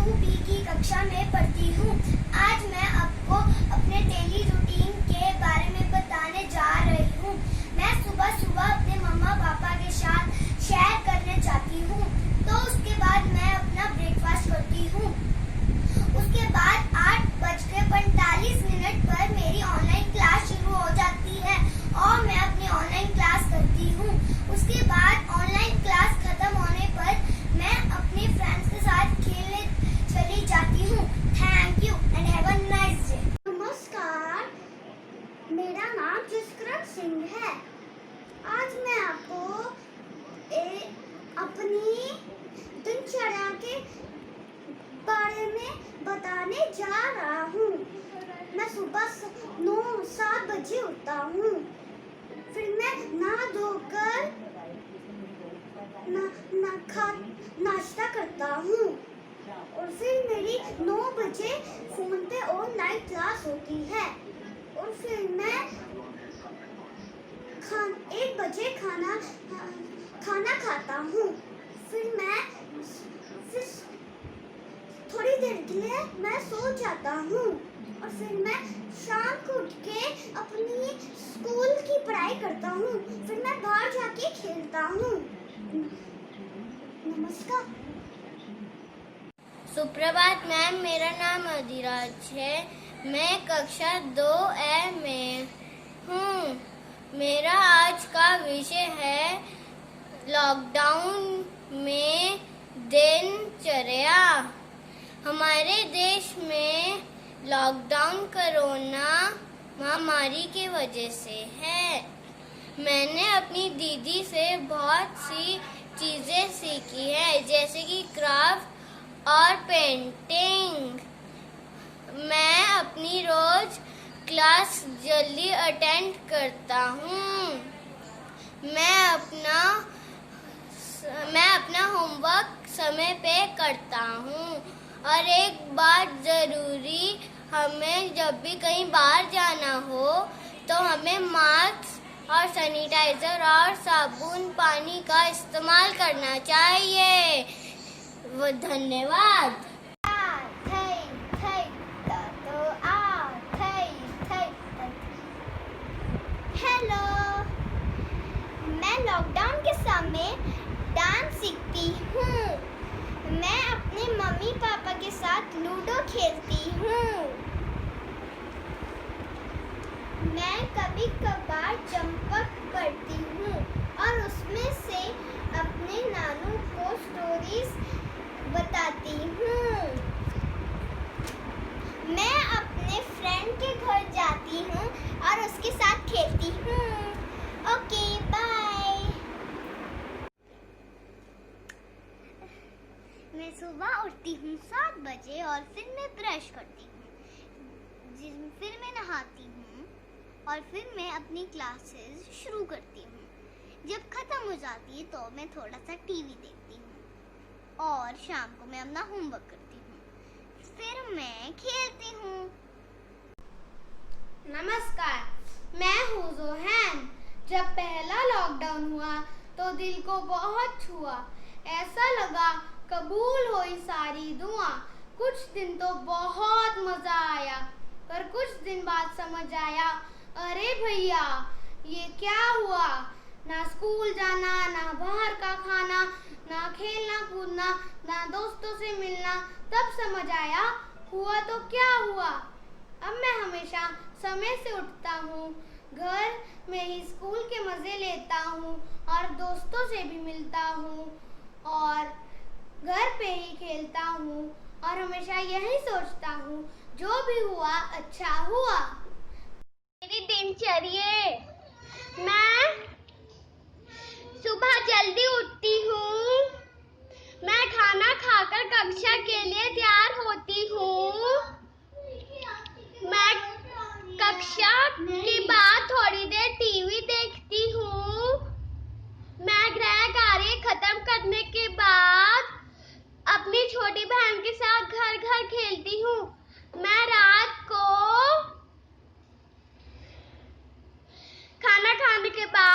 2B की कक्षा में पढ़ती हूँ। आज मैं आपको अपने डेली रूटीन के बारे में बताने जा रही हूँ। मैं सुबह सुबह अपने मम्मा पापा के साथ शेयर करने जाती हूँ, तो उसके बाद मैं अपना ब्रेकफास्ट करती हूँ। उसके बाद 8:45 पर मेरी ऑनलाइन क्लास शुरू हो जाती है और मैं अपनी ऑनलाइन क्लास करती हूँ। उसके बाद ऑनलाइन क्लास खत्म होने पर मैं अपने फ्रेंड्स के साथ खेलने चली जाती हूँ। Thank you and have a nice day. नमस्कार, मेरा नाम जसकरण सिंह है। आज मैं आपको अपनी दिनचर्या के बारे में बताने जा रहा हूँ। मैं सुबह 9-7 बजे उठता हूँ, फिर मैं नहा धोकर नाश्ता करता हूँ और फिर मेरी 9 बजे फोन पे ऑनलाइन क्लास होती है और फिर मैं 1 बजे खाना खाता हूँ। फिर थोड़ी देर के लिए मैं सो जाता हूँ और फिर मैं शाम को उठ के अपनी स्कूल की पढ़ाई करता हूँ। फिर मैं बाहर जाके खेलता हूँ। नमस्कार। सुप्रभात मैम, मेरा नाम अधिराज है। मैं कक्षा 2A में हूँ। मेरा आज का विषय है लॉकडाउन में दिनचर्या। हमारे देश में लॉकडाउन कोरोना महामारी की वजह से है। मैंने अपनी दीदी से बहुत सी चीज़ें सीखी है, जैसे कि क्राफ्ट और पेंटिंग। मैं अपनी रोज क्लास जल्दी अटेंड करता हूँ। मैं अपना होमवर्क समय पे करता हूँ। और एक बात ज़रूरी, हमें जब भी कहीं बाहर जाना हो तो हमें मास्क और सैनिटाइजर और साबुन पानी का इस्तेमाल करना चाहिए। धन्यवाद। हेलो, मैं लॉकडाउन के समय डांस सीखती हूँ। मैं अपने मम्मी पापा के साथ लूडो खेलती हूँ। मैं कभी कभार जंपअप करती हूँ और उसमें से अपने नानू को स्टोरीज बताती हूँ। मैं अपने फ्रेंड के घर जाती हूँ और उसके साथ खेलती हूँ। Okay, bye. मैं सुबह उठती हूँ 7 बजे और फिर मैं ब्रश करती हूँ, फिर मैं नहाती हूँ और फिर मैं अपनी क्लासेस शुरू करती हूँ। जब खत्म हो जाती है तो मैं थोड़ा सा टीवी देखती हूँ और शाम को मैं अपना होमवर्क करती हूँ। फिर मैं खेलती हूँ। नमस्कार, मैं हूँ जोहैन। जब पहला लॉकडाउन हुआ तो दिल को बहुत छुआ। ऐसा लगा कबूल हुई सारी दुआ। कुछ दिन तो बहुत मजा आया, पर कुछ दिन बाद समझ आया, अरे भैया ये क्या हुआ। ना स्कूल जाना, ना बाहर का खाना, ना खेलना कूदना, ना दोस्तों से मिलना। तब समझ आया हुआ तो क्या हुआ। अब मैं हमेशा समय से उठता हूँ, घर में ही स्कूल के मज़े लेता हूँ और दोस्तों से भी मिलता हूँ और घर पे ही खेलता हूँ और हमेशा यही सोचता हूँ जो भी हुआ अच्छा हुआ। मेरी दिनचर्या, मैं सुबह जल्दी उठती हूँ। मैं खाना खाकर कक्षा के लिए तैयार होती हूँ। मैं कक्षा के बाद थोड़ी देर टीवी देखती हूँ। मैं गृह कार्य खत्म करने के बाद अपनी छोटी बहन के साथ घर घर खेलती हूँ। मैं रात को खाना खाने के बाद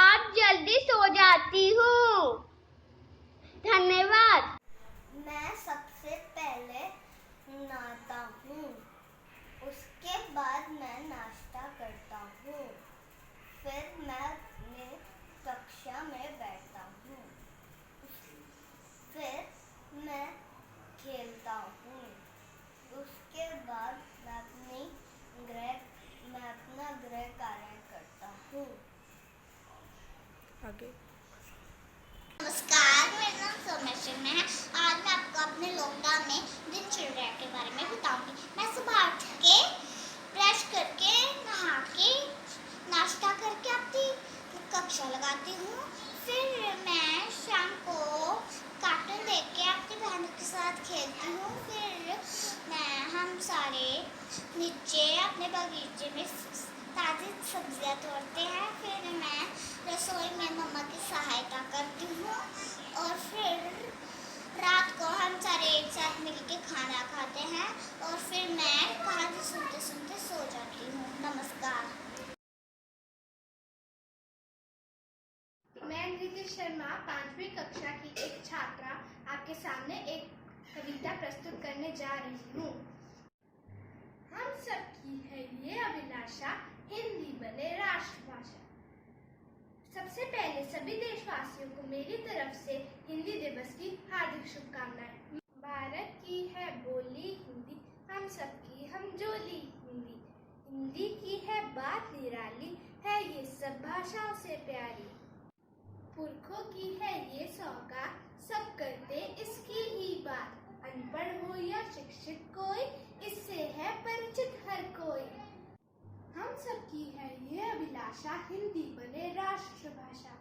आगे। नमस्कार, मेरा नाम सौम्या शर्मा है। आज मैं आपको अपने लॉकडाउन में दिनचर्या के बारे में बताऊंगी। मैं सुबह उठ के ब्रश करके नहा के नाश्ता करके अपनी कक्षा लगाती हूँ। फिर मैं शाम को कार्टून देख के अपनी बहनों के साथ खेलती हूँ। फिर हम सारे नीचे अपने बगीचे में ताज़ी सब्जियाँ तोड़ते हैं। फिर मैं रसोई में मम्मा की सहायता करती हूँ और फिर रात को हम सारे एक साथ मिलके खाना खाते हैं और फिर मैं कहानी सुनते सुनते सो जाती हूँ। नमस्कार। मैं नीति शर्मा 5वीं कक्षा की एक छात्रा आपके सामने एक कविता प्रस्तुत करने जा रही हूँ। हम सबकी है ये अभिलाषा, हिंदी बने राष्ट्रभाषा। सबसे पहले सभी देशवासियों को मेरी तरफ से हिंदी दिवस की हार्दिक शुभकामनाएं। भारत की है बोली हिंदी, हम सबकी हमजोली हिंदी। हिंदी की है बात निराली, है ये सब भाषाओं से प्यारी। पुरखों की है ये सौगात, सब करते इसकी ही बात। अनपढ़ हो या शिक्षित कोई, इससे है परिचित हर कोई। हम सबकी है ये अभिलाषा, हिंदी बने राष्ट्रभाषा।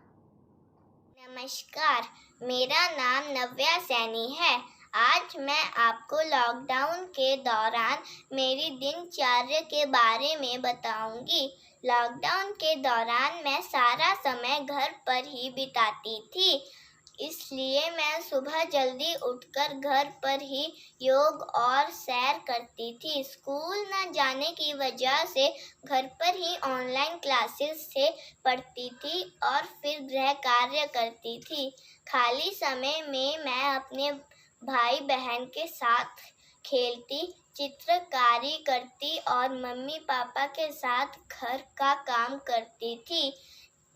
नमस्कार, मेरा नाम नव्या सैनी है। आज मैं आपको लॉकडाउन के दौरान मेरी दिनचर्या के बारे में बताऊंगी। लॉकडाउन के दौरान मैं सारा समय घर पर ही बिताती थी, इसलिए मैं सुबह जल्दी उठकर घर पर ही योग और सैर करती थी। स्कूल न जाने की वजह से घर पर ही ऑनलाइन क्लासेस से पढ़ती थी और फिर गृह कार्य करती थी। खाली समय में मैं अपने भाई बहन के साथ खेलती, चित्रकारी करती और मम्मी पापा के साथ घर का काम करती थी।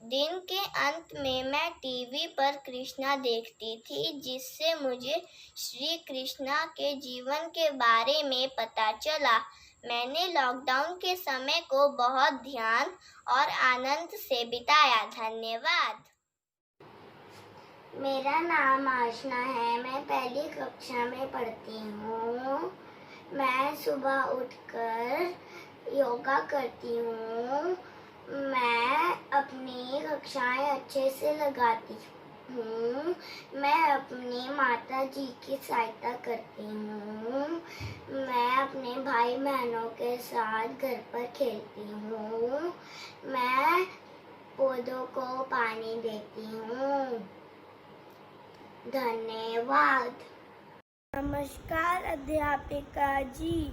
दिन के अंत में मैं टीवी पर कृष्णा देखती थी, जिससे मुझे श्री कृष्णा के जीवन के बारे में पता चला। मैंने लॉकडाउन के समय को बहुत ध्यान और आनंद से बिताया। धन्यवाद। मेरा नाम आशना है। मैं पहली कक्षा में पढ़ती हूँ। मैं सुबह उठकर योगा करती हूँ। मैं अपनी कक्षाएं अच्छे से लगाती हूँ। मैं अपनी माता जी की सहायता करती हूँ। मैं अपने भाई बहनों के साथ घर पर खेलती हूँ। मैं पौधों को पानी देती हूँ। धन्यवाद। नमस्कार अध्यापिका जी।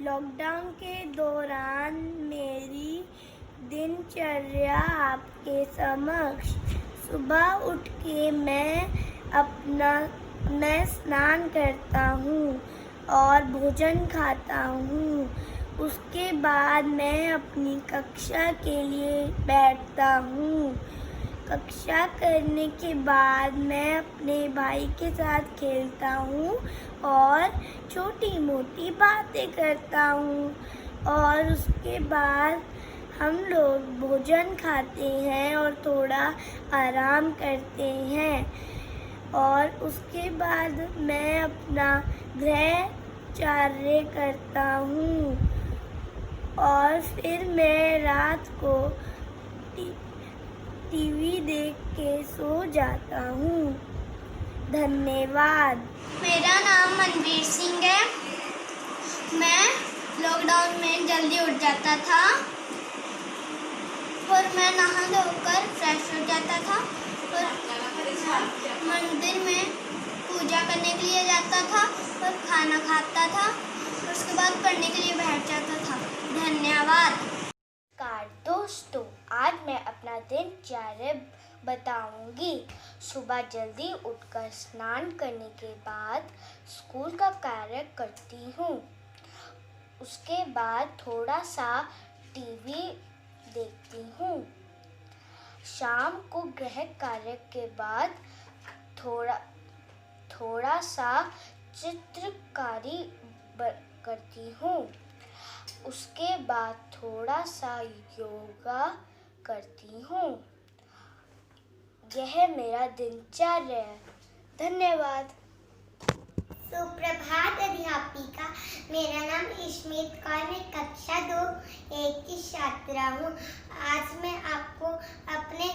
लॉकडाउन के दौरान मेरी दिनचर्या आपके समक्ष। सुबह उठ के मैं स्नान करता हूँ और भोजन खाता हूँ। उसके बाद मैं अपनी कक्षा के लिए बैठता हूँ। कक्षा करने के बाद मैं अपने भाई के साथ खेलता हूँ और छोटी मोटी बातें करता हूँ और उसके बाद हम लोग भोजन खाते हैं और थोड़ा आराम करते हैं और उसके बाद मैं अपना गृह कार्य करता हूँ और फिर मैं रात को टीवी देख के सो जाता हूँ। धन्यवाद। मेरा नाम मनवीर सिंह है। मैं लॉकडाउन में जल्दी उठ जाता था और मैं नहा धोकर फ्रेश हो जाता था और मंदिर में पूजा करने के लिए जाता था और खाना खाता था और उसके बाद पढ़ने के लिए बैठ जाता था। धन्यवाद। नमस्कार दोस्तों, आज मैं अपना दिनचर्या बताऊंगी। सुबह जल्दी उठकर स्नान करने के बाद स्कूल का कार्य करती हूँ। उसके बाद थोड़ा सा टीवी देखती हूँ। शाम को गृह कार्य के बाद थोड़ा सा चित्रकारी करती हूँ। उसके बाद थोड़ा सा योगा करती हूँ। यह मेरा दिनचर्या है। धन्यवाद। सुप्रभात अध्यापिका, मेरा नाम इश्मीत कौर, मैं कक्षा 2-1 की छात्रा हूँ। आज मैं आपको अपने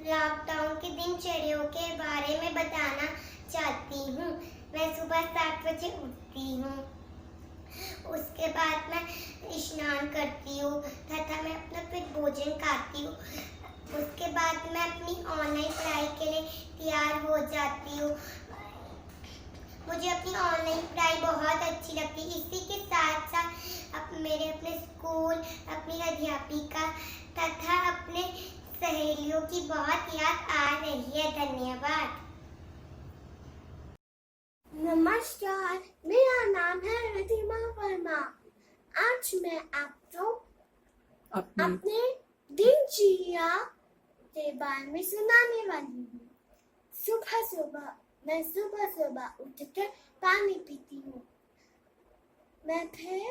लॉकडाउन की दिनचर्याओं के बारे में बताना चाहती हूँ। मैं सुबह 7 बजे उठती हूँ, उसके बाद मैं स्नान करती हूँ तथा मैं अपना फिर भोजन खाती हूँ। उसके बाद मैं अपनी ऑनलाइन पढ़ाई के लिए तैयार हो जाती हूँ। मुझे अपनी ऑनलाइन पढ़ाई बहुत अच्छी लगती है। इसी के साथ साथ मेरे अपने स्कूल, अपनी अध्यापिका तथा अपने सहेलियों की बहुत याद आ रही है। धन्यवाद। नमस्कार, मेरा नाम है रिधिमा वर्मा। आज मैं आपको अपने दिनचर्या के बारे में सुनाने वाली हूँ। मैं सुबह सुबह उठकर पानी पीती हूँ। मैं फिर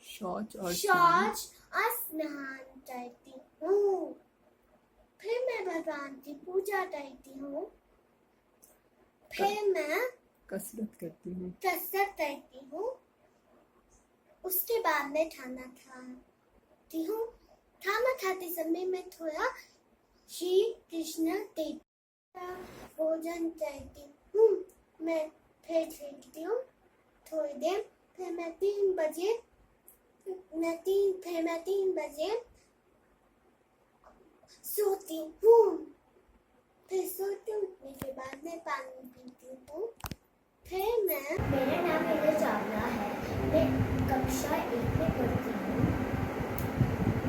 शौच और स्नान करती हूँ। फिर मैं भगवान की पूजा करती हूँ। फिर मैं कसरत करती हूँ। उसके बाद मैं खाना खाती हूँ। खाना खाते समय मैं थोड़ा श्री कृष्ण देव भोजन करती हूँ। मैं फिर खेलती हूँ थोड़ी देर। फिर मैं 3 बजे सोती हूँ। फिर सोते उठने के बाद मैं पानी पीती हूँ। फिर मेरा नाम मेरा चावला है। मैं कक्षा 1 में पढ़ती हूँ।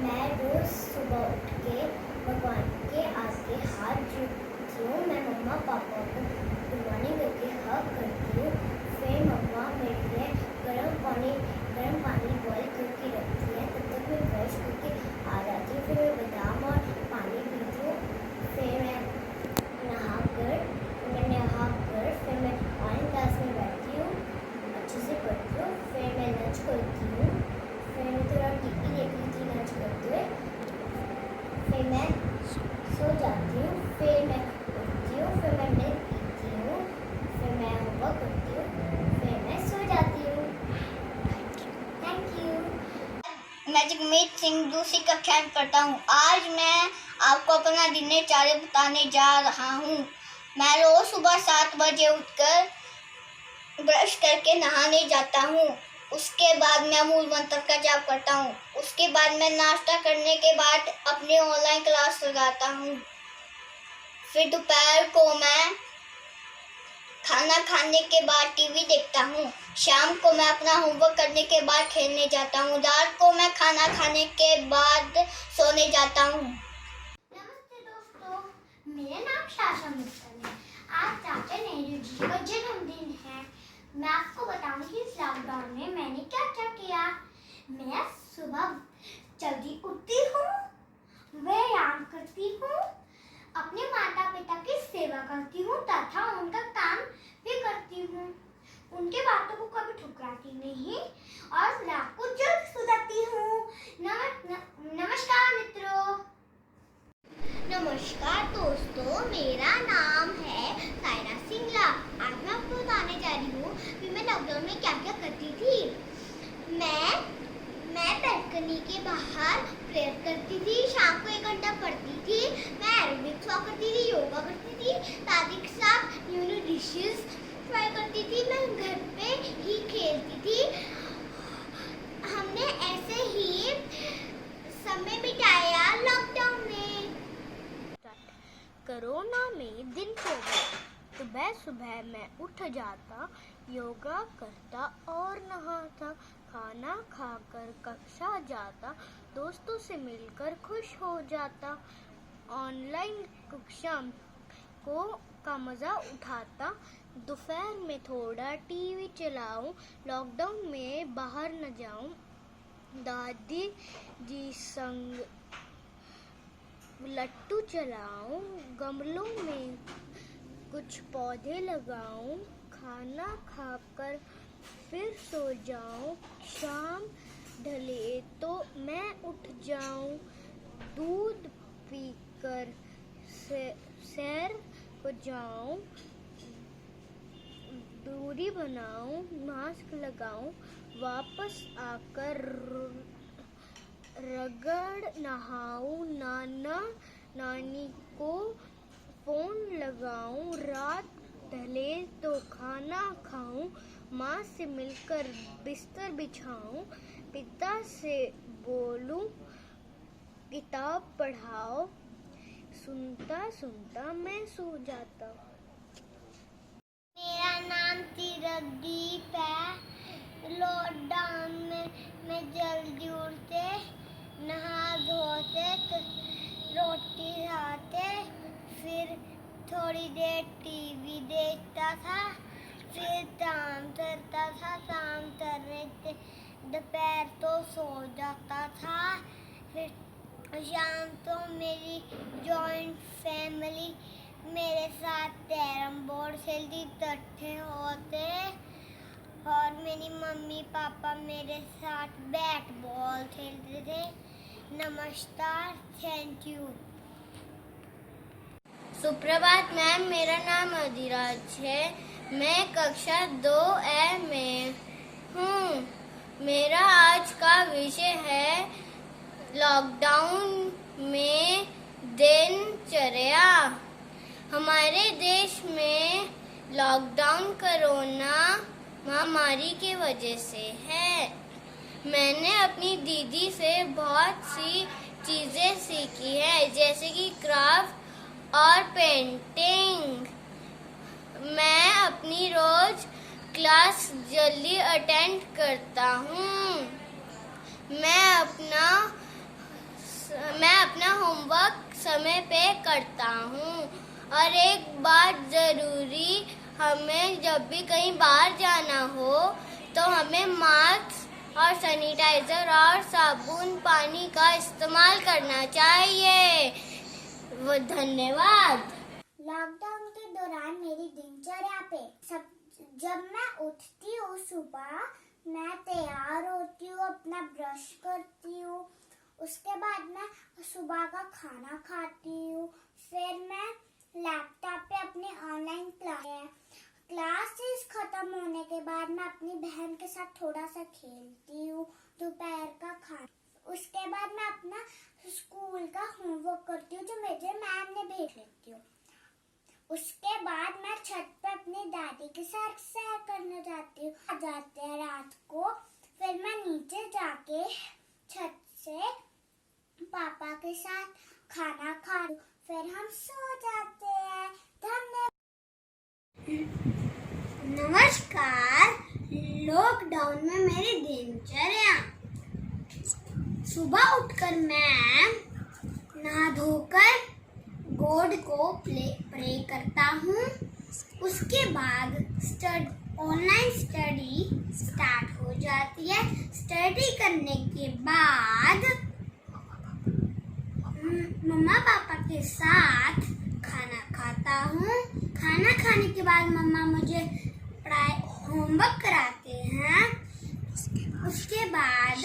मैं रोज सुबह उठ के भगवान के आगे हाथ जोड़ती हूँ। मैं मम्मा पापा को गुड मॉर्निंग करके हग करती हूँ। फिर मम्मा मेरे लिए गर्म पानी बॉईल करके रखती है। तब तक मैं ब्रश करके आ जाती हूँ। फिर मैं बादाम और पानी पीती हूँ। फिर मैं नहाकर फिर मैं ऑनलाइन क्लास में बैठती हूँ, अच्छे से पढ़ती हूँ। फिर मैं लंच करती हूँ। फिर मैं थोड़ा टीवी देख रही थी लंच करते हुए। फिर मैं सो जाती हूँ। फिर मैं उठती हूँ। फिर मैं मिल्क पीती हूँ। फिर मैं होमवर्क करती हूँ। फिर मैं सो जाती हूँ। Thank you. मैं जगमीत सिंह दूसरी कक्षा में पढ़ता हूँ। आज मैं आपको अपना दिनचर्या बताने जा रहा हूँ। मैं रोज सुबह 7 बजे उठकर ब्रश करके नहाने जाता हूँ। उसके बाद मैं मूल मंत्र का जाप करता हूँ। उसके बाद मैं नाश्ता करने के बाद अपनी ऑनलाइन क्लास लगाता हूँ। फिर दोपहर को मैं खाना खाने के बाद टीवी देखता हूँ। शाम को मैं अपना होमवर्क करने के बाद खेलने जाता हूँ। रात को मैं खाना खाने के बाद सोने जाता हूँ। नमस्ते दोस्तों, मेरा नाम शाशा मित्तल है। आज चाचा नेहरू जी का जन्मदिन है। मैं आपको बताऊंगी इस लॉकडाउन में मैंने क्या क्या किया। मैं सुबह जल्दी उठती हूँ, व्यायाम करती हूँ, अपने माता पिता की सेवा करती हूँ तथा उनका काम भी करती हूँ। उनके बातों को कभी ठुकराती नहीं और रात को जल्द सो जाती हूँ। नमस्कार मित्रों। नमस्कार दोस्तों, मेरा नाम है सायरा सिंगला। आज मैं आपको बताने जा रही हूँ कि मैं लॉकडाउन में क्या क्या करती थी। मैं बैल्कनी के बाहर प्रेयर करती थी। शाम को 1 घंटा पढ़ती थी। मैं एरोबिक्स वॉक करती थी, योगा करती थी, दादी के साथ न्यू डिशेस ट्राई करती थी। मैं घर पे ही खेलती थी। हमने ऐसे ही समय बिताया लॉकडाउन में। कोरोना में दिनचर्या। सुबह सुबह मैं उठ जाता, योगा करता और नहाता, खाना खाकर कक्षा जाता, दोस्तों से मिलकर खुश हो जाता, ऑनलाइन कक्षा का मज़ा उठाता, दोपहर में थोड़ा टीवी चलाऊं, लॉकडाउन में बाहर न जाऊं, दादी जी संग लट्टू चलाऊं, गमलों में कुछ पौधे लगाऊं, खाना खाकर फिर सो जाऊं, शाम ढले तो मैं उठ जाऊं, दूध पीकर सैर को जाऊं, दूरी बनाऊं, मास्क लगाऊं, वापस आकर रगड़ नहाऊं, नाना नानी को फोन लगाऊं, रात ढले तो खाना खाऊं, माँ से मिलकर बिस्तर बिछाऊं, पिता से बोलूं किताब पढ़ाओ, सुनता सुनता मैं सो जाता हूँ। मेरा नाम तिरदीप है। लॉकडाउन में मैं जल्दी उठते, नहा धोते, रोटी खाते, फिर थोड़ी देर टीवी देखता था, फिर काम करता था, काम करने से दोपहर तो सो जाता था, फिर शाम तो मेरी जॉइंट फैमिली मेरे साथ कैरम बोर्ड खेलती, इकट्ठे होते, और मेरी मम्मी पापा मेरे साथ बैट बॉल खेलते थे। नमस्कार, थैंक यू। सुप्रभात मैम, मेरा नाम अधिराज है। मैं कक्षा 2A में हूँ। मेरा आज का विषय है लॉकडाउन में दिनचर्या। हमारे देश में लॉकडाउन कोरोना महामारी की वजह से है। मैंने अपनी दीदी से बहुत सी चीज़ें सीखी है, जैसे कि क्राफ्ट और पेंटिंग। मैं अपनी रोज क्लास जल्दी अटेंड करता हूँ। मैं अपना होमवर्क समय पे करता हूँ। और एक बात ज़रूरी, हमें जब भी कहीं बाहर जाना हो तो हमें मास्क और सैनिटाइजर और साबुन पानी का इस्तेमाल करना चाहिए। धन्यवाद। लॉकडाउन के दौरान मेरी दिनचर्या पे जब मैं उठती हूँ सुबह, मैं तैयार होती हूँ, अपना ब्रश करती हूँ, उसके बाद मैं सुबह का खाना खाती हूँ, फिर मैं लैपटॉप पे अपनी ऑनलाइन क्लासेस खत्म होने के बाद मैं अपनी बहन के साथ थोड़ा सा खेलती हूँ, दोपहर का खाना, उसके बाद मैं अपना स्कूल का होमवर्क करती हूँ जो मुझे मैम ने भेज लेती हूँ। उसके बाद मैं छत पे अपनी दादी के साथ सैर करने जाती हूँ। आ जाते हैं रात को, फिर मैं नीचे जाके छत से पापा के साथ खाना खा, फिर हम सो जाते हैं। धन्यवाद। नमस्कार। लॉकडाउन में मेरी दिनचर्या, सुबह उठकर मैं नहा धोकर गॉड को प्रे करता हूँ। उसके बाद ऑनलाइन स्टडी स्टार्ट हो जाती है। स्टडी करने के बाद मम्मा पापा के साथ खाना खाता हूँ। खाना खाने के बाद मम्मा मुझे होमवर्क कराते हैं। उसके बाद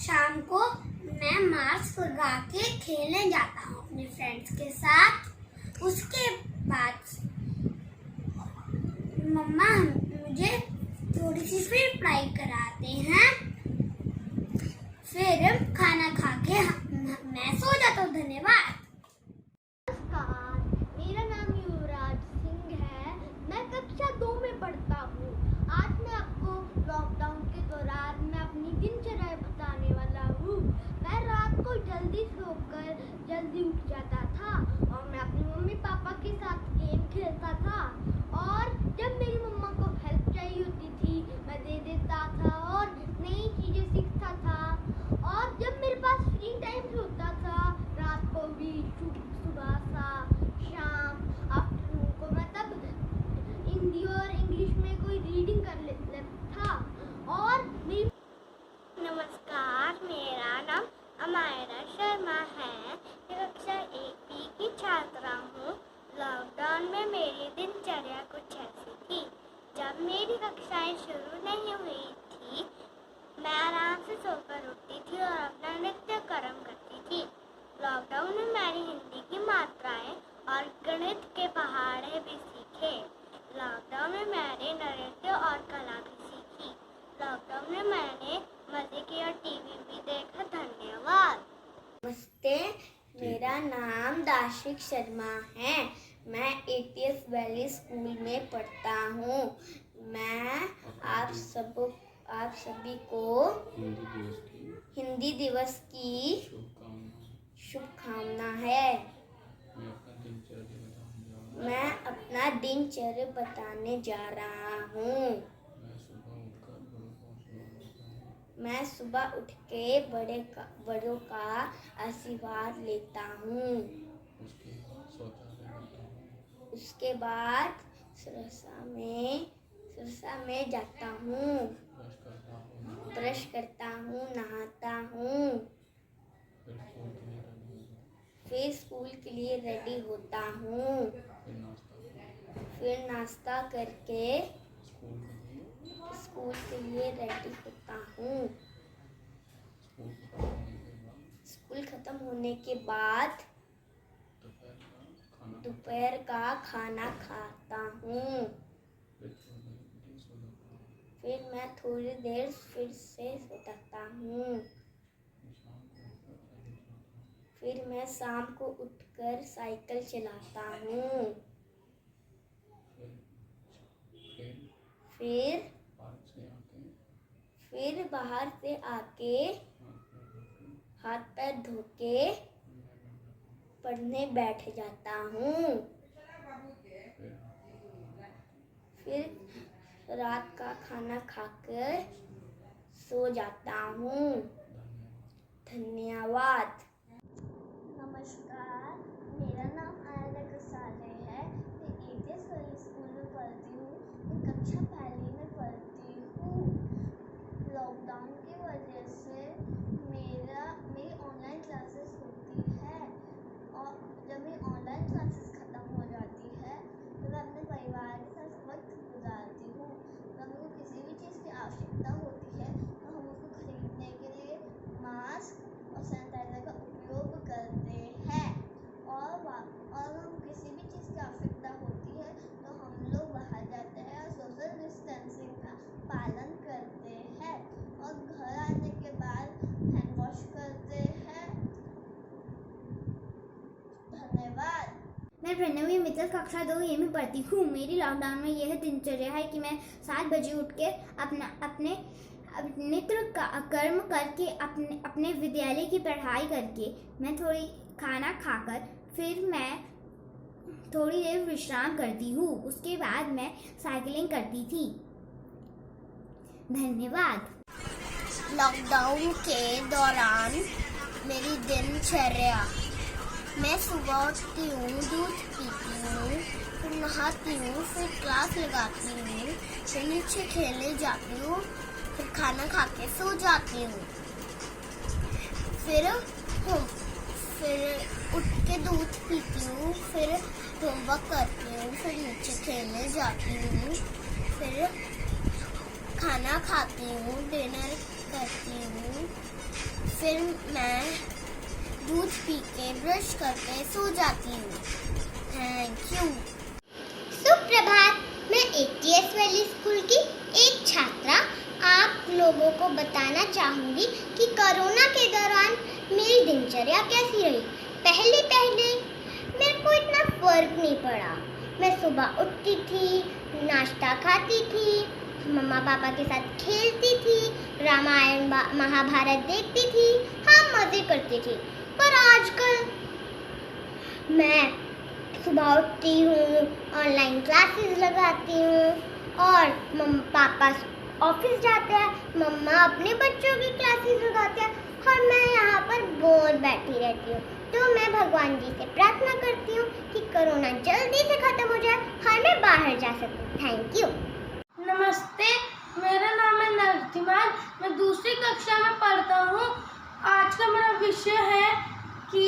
शाम को मैं मास्क लगा के खेलने जाता हूँ अपने फ्रेंड्स के साथ। उसके बाद मम्मा मुझे थोड़ी सी फिर पढ़ाई कराते हैं, फिर खाना खा के मैं सो जाता हूँ। धन्यवाद। नमस्कार, मेरा नाम युवराज सिंह है। मैं कक्षा 2 में पढ़ता हूँ। आज मैं आपको लॉकडाउन के दौरान मैं अपनी दिनचर्या बताने वाला हूँ। मैं रात को जल्दी सोकर जल्दी उठ जाता था और मैं अपनी मम्मी पापा के साथ गेम खेलता था, और जब मेरी मम्मा को हेल्प चाहिए होती थी मैं दे देता था और नई चीज़ें सीखता था। और जब मेरे पास फ्री टाइम होता था रात को भी, सुबह सा शाम आफ्टरनून को, मैं तब हिंदी और इंग्लिश में कोई रीडिंग कर लेता था। और मेरी नमस्कार, मेरा नाम अमायरा शर्मा है। मैं कक्षा 1B की छात्रा हूँ। लॉकडाउन में मेरी दिनचर्या कुछ ऐसी थी। जब मेरी कक्षाएं शुरू नहीं हुई थी, मैं आराम से सोकर उठती थी और अपना नित्य कर्म करती थी। लॉकडाउन में मेरी हिंदी की मात्राएं शर्मा है। मैं ATS वैली स्कूल में पढ़ता हूँ। मैं आप सभी को हिंदी दिवस की शुभकामना है। मैं अपना दिनचर्या बताने जा रहा हूँ। मैं सुबह उठ के बड़ों का आशीर्वाद लेता हूँ। उसके बाद सरसा में जाता हूँ, ब्रश करता हूँ, नहाता हूँ, फिर स्कूल के लिए रेडी होता हूँ, फिर नाश्ता करके स्कूल के लिए रेडी होता हूँ। स्कूल खत्म होने के बाद दोपहर का खाना खाता हूँ। फिर मैं थोड़ी देर फिर से सो जाता हूँ। फिर मैं शाम को उठकर साइकिल चलाता हूँ। फिर बाहर से आके हाथ पैर धो के पढ़ने बैठ जाता हूँ। फिर रात का खाना खाकर सो जाता हूँ। धन्यवाद। नमस्कार, मेरा नाम आयरा कसारे है। मैं ATS वैली स्कूल में पढ़ती हूँ। मैं कक्षा पहली में पढ़ती हूँ। लॉकडाउन की वजह से मेरी ऑनलाइन क्लासेस होती है, और जब मेरी ऑनलाइन क्लासेस ख़त्म हो जाती है तो मैं अपने परिवार के साथ वक्त गुजारती हूँ। जब मुझे किसी भी चीज़ की आवश्यकता होती है तो हम उसको खरीदने के लिए मास्क और सैनिटाइज़र का उपयोग करते हैं, और हम किसी भी चीज़ की आवश्यकता होती है तो हम लोग बाहर जाते हैं और सोशल डिस्टेंसिंग का पालन करते हैं, और घर आने के बाद हैंड वॉश करते हैं। धन्यवाद। मैं प्रणवी मित्तल कक्षा 2 में पढ़ती हूँ। मेरी लॉकडाउन में यह दिनचर्या है कि मैं 7 बजे उठ के अपने नित्य कर्म करके अपने विद्यालय की पढ़ाई करके मैं थोड़ी खाना खाकर फिर मैं थोड़ी देर विश्राम करती हूँ। उसके बाद मैं साइकिलिंग करती थी। धन्यवाद। लॉकडाउन के दौरान मेरी दिनचर्या, मैं सुबह उठती हूँ, दूध पीती हूँ, फिर नहाती हूँ, फिर क्लास लगाती हूँ, फिर नीचे खेलने जाती हूँ, फिर खाना खा के सो जाती हूँ, फिर उठ के दूध पीती हूँ, फिर होमवर्क करती हूँ, फिर नीचे खेलने जाती हूँ, फिर खाना खाती हूँ, डिनर करती हूँ, फिर मैं दूध पी के ब्रश करके सो जाती हूँ। Thank you. सुप्रभात, मैं ATS वैली स्कूल की एक छात्रा आप लोगों को बताना चाहूँगी कि कोरोना के दौरान मेरी दिनचर्या कैसी रही। पहले मेरे को इतना फर्क नहीं पड़ा। मैं सुबह उठती थी, नाश्ता खाती थी, मम्मा पापा के साथ खेलती थी, रामायण महाभारत देखती थी, हाँ मज़े करती थी। पर आजकल मैं सुबह उठती हूँ, ऑनलाइन क्लासेस लगाती हूँ, और पापा ऑफिस जाते हैं, मम्मा अपने बच्चों की क्लासेस लगाते हैं, और मैं यहाँ पर बोर बैठी रहती हूँ। तो मैं भगवान जी से प्रार्थना करती हूँ कि कोरोना जल्दी से ख़त्म हो जाए और मैं बाहर जा सकूँ। Thank you. नमस्ते, मेरा नाम है नरतिमान। मैं दूसरी कक्षा में पढ़ता हूँ। आज का मेरा विषय है कि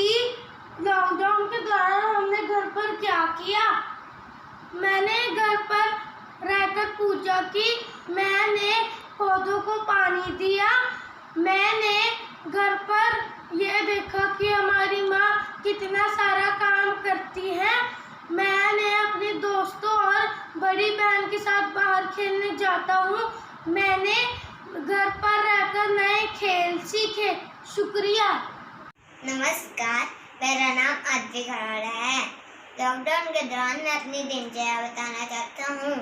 लॉकडाउन के दौरान हमने घर पर क्या किया। मैंने घर पर रहकर पूजा की, मैंने पौधों को पानी दिया, मैंने घर पर यह देखा कि हमारी माँ कितना सारा काम करती है। मैंने अपने दोस्तों और बड़ी बहन के साथ बाहर खेलने जाता हूँ। मैंने घर पर रहकर नए खेल सीखे। शुक्रिया। नमस्कार, मेरा नाम आदित्य खराड़ा है। लॉकडाउन के दौरान मैं अपनी दिनचर्या बताना चाहता हूँ।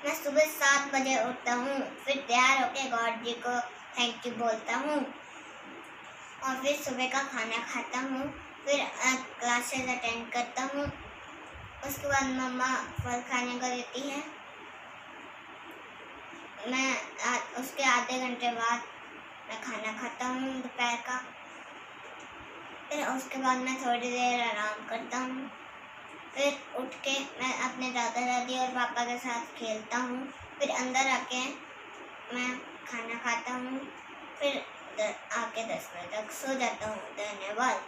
मैं सुबह 7 बजे उठता हूँ, फिर तैयार होकर गॉड जी को थैंक यू बोलता हूँ और फिर सुबह का खाना खाता हूँ। फिर क्लासेस अटेंड करता हूँ। उसके बाद मम्मा फल खाने को देती है। उसके आधे घंटे बाद मैं खाना खाता हूँ दोपहर का। फिर उसके बाद मैं थोड़ी देर आराम करता हूँ। फिर उठ के मैं अपने दादा दादी और पापा के साथ खेलता हूँ। फिर अंदर आके मैं खाना खाता हूँ। फिर आके 10 बजे तक सो जाता हूँ। धन्यवाद।